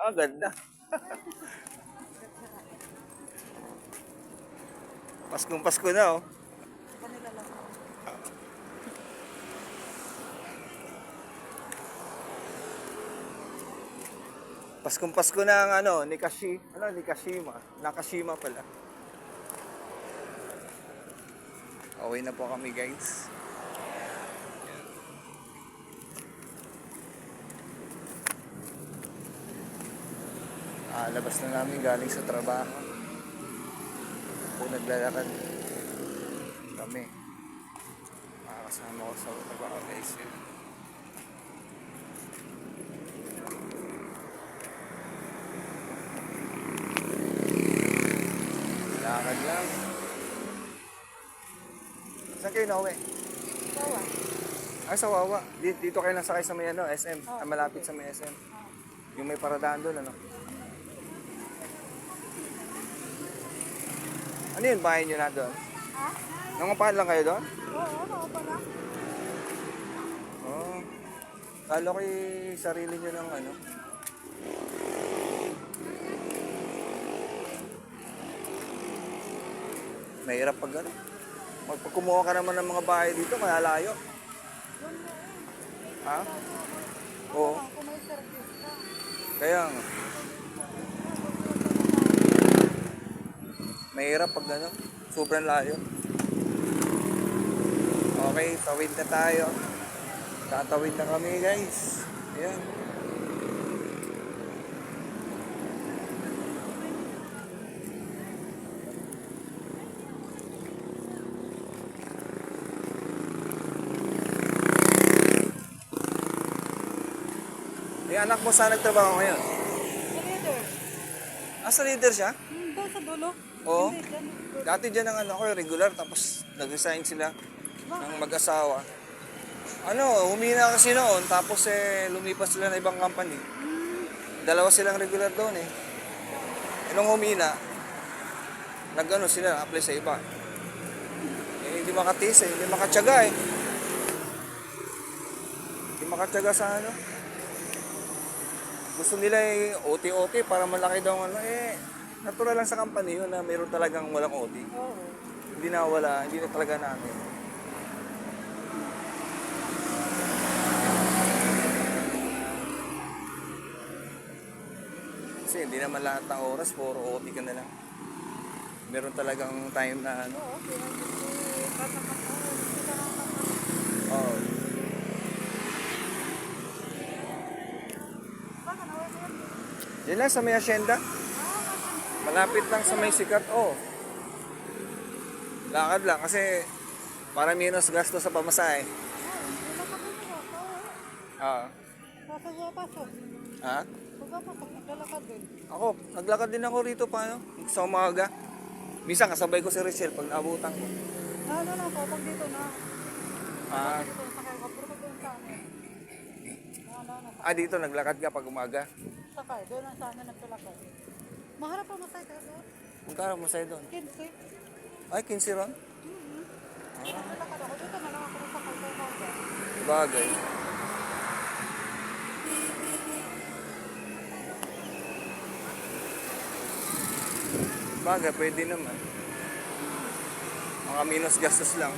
Ah, ganda. Paskong Pasko na, oh. Kanila lang. Paskong Pasko na ang ano, Nikashima. Nakashima pala. Okay na po kami, guys. Labas na namin galing sa trabaho. Kung naglalakad kami. Makakasama ko sa trabaho, guys. Lakad lang. Saan kayo nauwi? Bawa. Ay, sa Wawa. Dito kayo nasakay sa may ano, SM. Oh, Malapit sa may SM. Yung may paradaan doon, ano? Ano yun, bahay nyo na doon? Ha? Nangungupahan lang kayo doon? Oo, oo pala. Oo. Kala ko sarili nyo ng ano. Mahirap pag ano. Pag kumuha ka naman ng mga bahay dito, kaya layo. Ha? Oo. Kung may service ka. Kaya nga. Mahirap pag ano. Sobrang layo. Okay, tawid na tayo. Tatawid na kami, guys. Ayan. Yung anak mo saan nagtrabaho ngayon? Sa leader. Sa leader siya? Doon sa dulo. Oo. Hindi, dyan. Dati dyan ang ano ko, regular. Tapos nag-resign sila ng mag-asawa. Ano, humina kasi noon. Tapos lumipas sila na ibang company. Dalawa silang regular doon eh. Nung humina, nag-ano sila, apply sa iba. Hindi makatiis eh, hindi makatyaga eh. Hindi makatyaga sa ano. Gusto nila OT-OT para malaki daw ano natural lang sa company yun na mayroon talagang walang OT. Oo. Hindi na wala, hindi na talaga namin. Kasi hindi naman lahat ng oras, puro OT ka na lang. Meron talagang time na ano. Oo, pinag-katakot. Oh, Baka nawala yan. yan lang sa may asyenda. Malapit lang sa may sikat. Oh. Lakad lang kasi para minus gasto sa pamasahe. Hindi lang kami nyo. Ah. Pasok. Ha? Pagkapasok, naglalakad din. Ako, naglakad din ako rito paano? Sa umaga. Minsan kasabay ko si Richelle pag naabutan ko. Ano lang po, pag dito na. Ah, Dito sa kayo, kapuro ka doon sa amin. dito naglakad ka pag umaga. Sakay, doon lang sa amin naglalakad. Maharap pa masay ka doon. Magkano mo sa'yo doon? 15. Ay, 15 ron? Naglalakad ako. Dito na lang ako sa kayo. Bagay. Bagay, pwede naman. Mga minus gastos lang.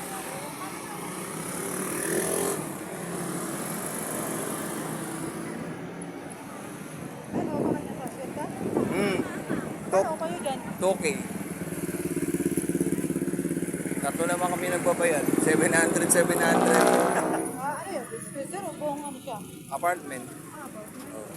Ano ba kanya sa asyenda? Ano kayo dyan? 2K. Tatlo naman kami nagbabayad. 700, 700. Ano yun? Dispenser o buong ano siya? Apartment. Ah, ba? Oh.